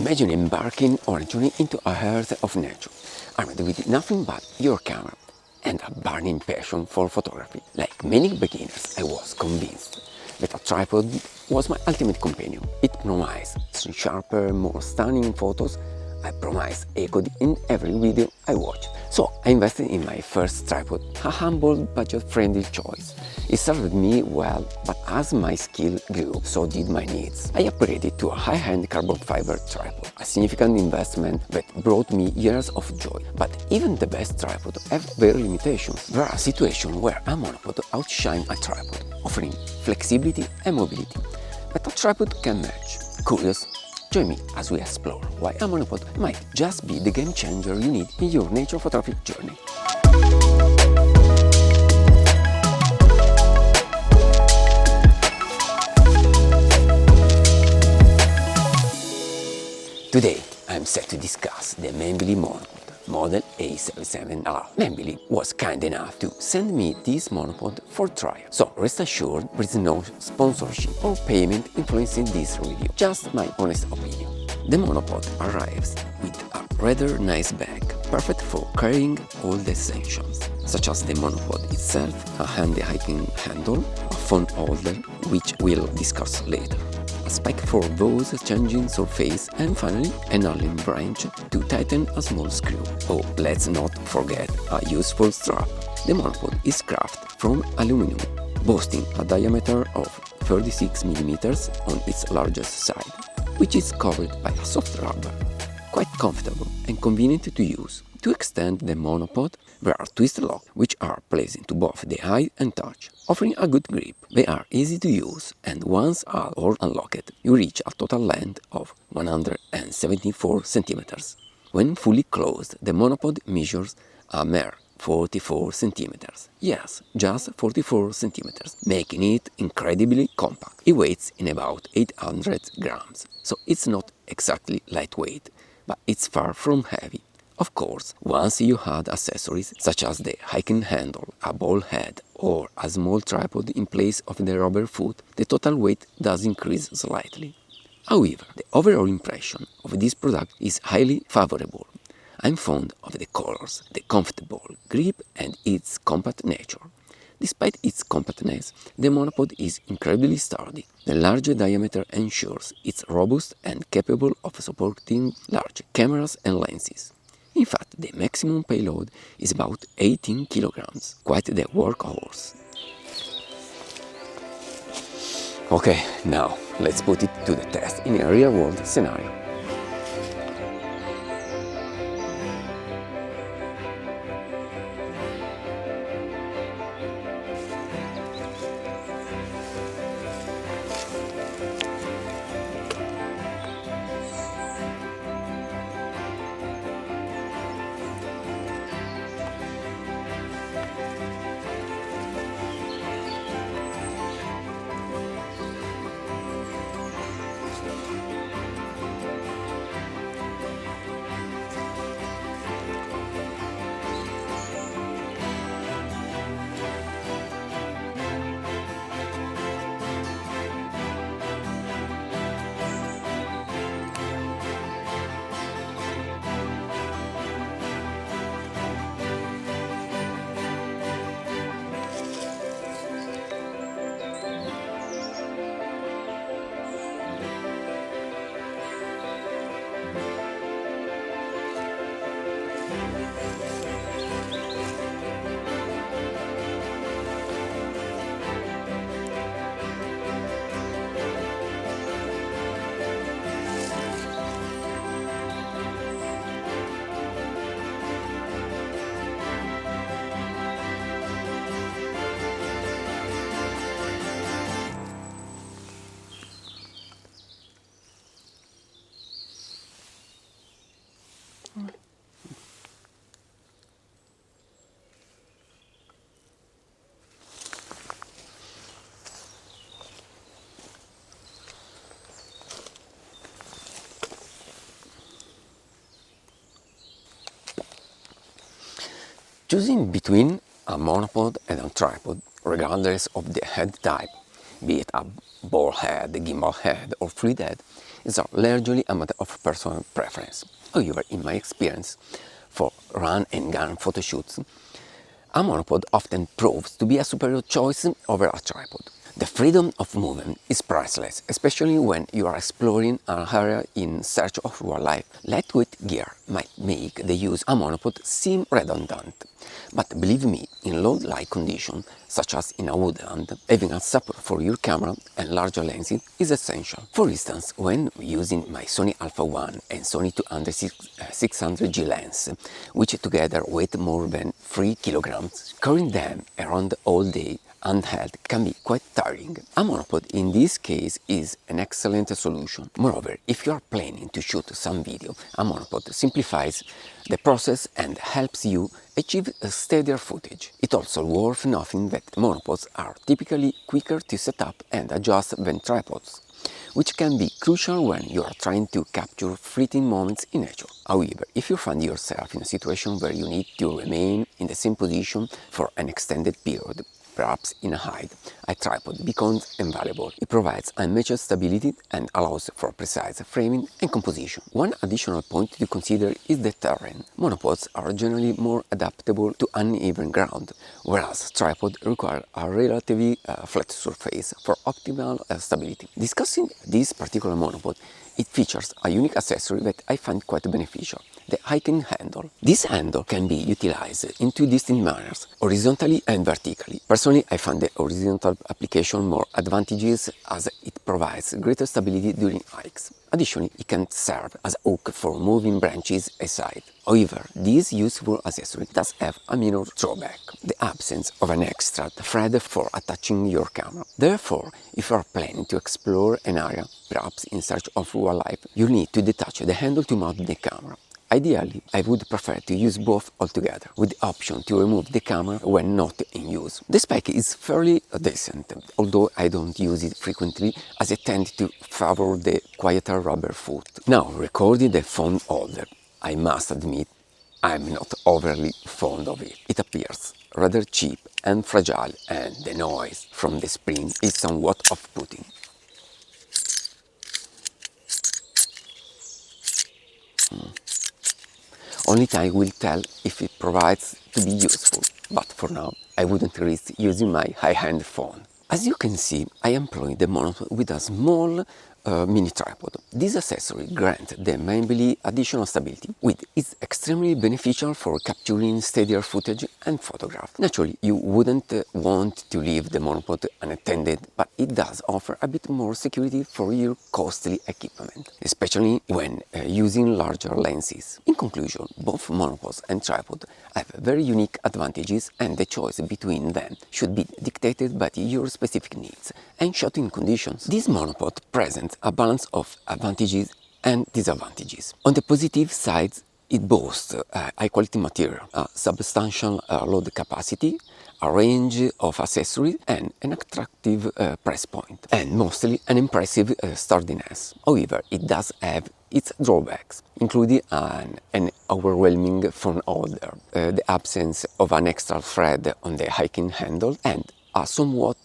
Imagine embarking or journeying into a heart of nature, armed with nothing but your camera and a burning passion for photography. Like many beginners, I was convinced that a tripod was my ultimate companion. It promised sharper, more stunning photos. I promised echoed in every video I watched. So I invested in my first tripod, a humble, budget-friendly choice. It served me well, but as my skill grew, so did my needs. I upgraded to a high-end carbon fiber tripod, a significant investment that brought me years of joy. But even the best tripods have their limitations. There are situations where a monopod outshines a tripod, offering flexibility and mobility that a tripod can match. Curious? Join me as we explore why a monopod might just be the game changer you need in your nature photographic journey. Today, I'm set to discuss the Manbily monopod, model A777L. Manbily was kind enough to send me this monopod for trial, so rest assured there is no sponsorship or payment influencing this review, just my honest opinion. The monopod arrives with a rather nice bag, perfect for carrying all the essentials, such as the monopod itself, a handy hiking handle, a phone holder, which we'll discuss later, a spike for those changing surface, and finally an Allen branch to tighten a small screw. Oh, let's not forget a useful strap. The monopod is crafted from aluminum, boasting a diameter of 36 mm on its largest side, which is covered by a soft rubber. Quite comfortable and convenient to use. To extend the monopod, there are twist locks which are pleasant to both the eye and touch, offering a good grip. They are easy to use, and once all or unlocked, you reach a total length of 174 cm. When fully closed, the monopod measures a mere 44 cm. Yes, just 44 cm, making it incredibly compact. It weighs in about 800 grams, so it's not exactly lightweight, but it's far from heavy. Of course, once you add accessories such as the hiking handle, a ball head, or a small tripod in place of the rubber foot, the total weight does increase slightly. However, the overall impression of this product is highly favorable. I'm fond of the colors, the comfortable grip, and its compact nature. Despite its compactness, the monopod is incredibly sturdy. The large diameter ensures it's robust and capable of supporting large cameras and lenses. In fact, the maximum payload is about 18 kilograms, quite the workhorse. Okay, now let's put it to the test in a real-world scenario. Choosing between a monopod and a tripod, regardless of the head type, be it a ball head, gimbal head, or fluid head, is largely a matter of personal preference. However, in my experience, for run-and-gun photo shoots, a monopod often proves to be a superior choice over a tripod. The freedom of movement is priceless, especially when you are exploring an area in search of wildlife. Lightweight gear might make the use of a monopod seem redundant, but believe me, in low light conditions, such as in a woodland, having a support for your camera and larger lenses is essential. For instance, when using my Sony Alpha 1 and Sony 600G lens, which together weigh more than 3 kilograms, carrying them around all day handheld can be quite tiring. A monopod in this case is an excellent solution. Moreover, if you are planning to shoot some video, a monopod simplifies the process and helps you achieve a steadier footage. It's also worth noting that monopods are typically quicker to set up and adjust than tripods, which can be crucial when you are trying to capture fleeting moments in nature. However, if you find yourself in a situation where you need to remain in the same position for an extended period, perhaps in a hide, a tripod becomes invaluable. It provides unmatched stability and allows for precise framing and composition. One additional point to consider is the terrain. Monopods are generally more adaptable to uneven ground, whereas tripods require a relatively flat surface for optimal stability. Discussing this particular monopod, it features a unique accessory that I find quite beneficial: the hiking handle. This handle can be utilized in two distinct manners, horizontally and vertically. Personally, I find the horizontal application more advantageous as it provides greater stability during hikes. Additionally, it can serve as a hook for moving branches aside. However, this useful accessory does have a minor drawback: the absence of an extra thread for attaching your camera. Therefore, if you are planning to explore an area, perhaps in search of wildlife, you need to detach the handle to mount the camera. Ideally, I would prefer to use both altogether, with the option to remove the camera when not in use. The spec is fairly decent, although I don't use it frequently as I tend to favor the quieter rubber foot. Now, regarding the phone holder, I must admit I'm not overly fond of it. It appears rather cheap and fragile, and the noise from the spring is somewhat off-putting. Only time will tell if it provides to be useful, but for now I wouldn't risk using my high-end phone. As you can see, I employ the monopod with a small mini tripod. This accessory grants the Manbily additional stability, which is extremely beneficial for capturing steadier footage and photographs. Naturally, you wouldn't want to leave the monopod unattended, but it does offer a bit more security for your costly equipment, especially when using larger lenses. In conclusion, both monopods and tripod have very unique advantages, and the choice between them should be dictated by your specific needs and shooting conditions. This monopod presents a balance of advantages and disadvantages. On the positive side, it boasts high-quality material, a substantial load capacity, a range of accessories, and an attractive price point, and mostly an impressive sturdiness. However, it does have its drawbacks, including an overwhelming phone holder, the absence of an extra thread on the hiking handle, and a somewhat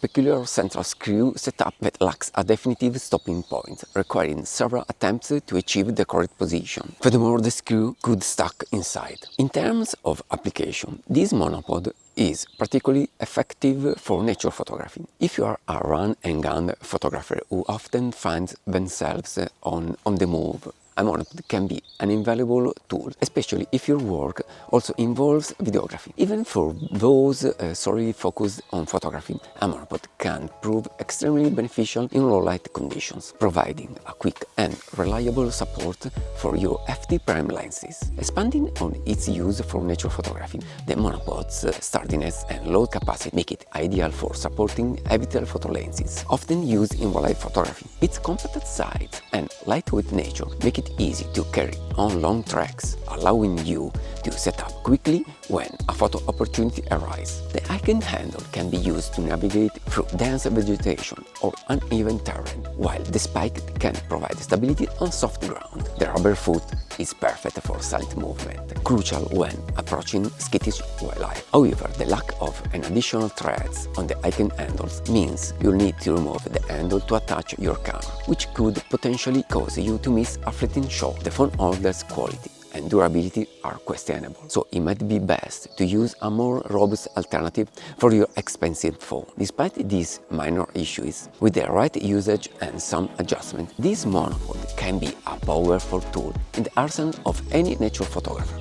peculiar central screw setup that lacks a definitive stopping point, requiring several attempts to achieve the correct position. Furthermore, the screw could stuck inside. In terms of application, this monopod is particularly effective for nature photography. If you are a run-and-gun photographer who often finds themselves on the move, a monopod can be an invaluable tool, especially if your work also involves videography. Even for those solely focused on photography, a monopod can prove extremely beneficial in low-light conditions, providing a quick and reliable support for your FT prime lenses. Expanding on its use for nature photography, the monopod's sturdiness and load capacity make it ideal for supporting heavy telephoto lenses, often used in wildlife photography. Its compact size and lightweight nature make it easy to carry on long treks, allowing you to set up quickly when a photo opportunity arises. The hiking handle can be used to navigate through dense vegetation or uneven terrain, while the spike can provide stability on soft ground. The rubber foot is perfect for silent movement, crucial when approaching skittish wildlife. However, the lack of an additional threads on the icon handles means you'll need to remove the handle to attach your camera, which could potentially cause you to miss a fleeting shot. The phone holder's quality and durability are questionable, so it might be best to use a more robust alternative for your expensive phone. Despite these minor issues, with the right usage and some adjustment, this monopod can be a powerful tool in the arsenal of any nature photographer.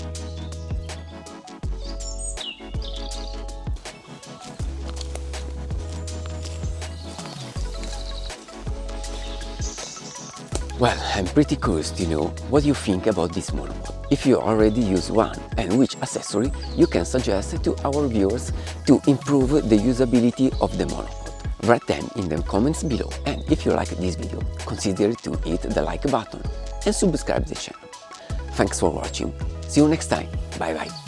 Well, I'm pretty curious to know what you think about this monopod, if you already use one, and which accessory you can suggest to our viewers to improve the usability of the monopod. Write them in the comments below, and if you like this video, consider to hit the like button and subscribe to the channel. Thanks for watching, see you next time, bye bye!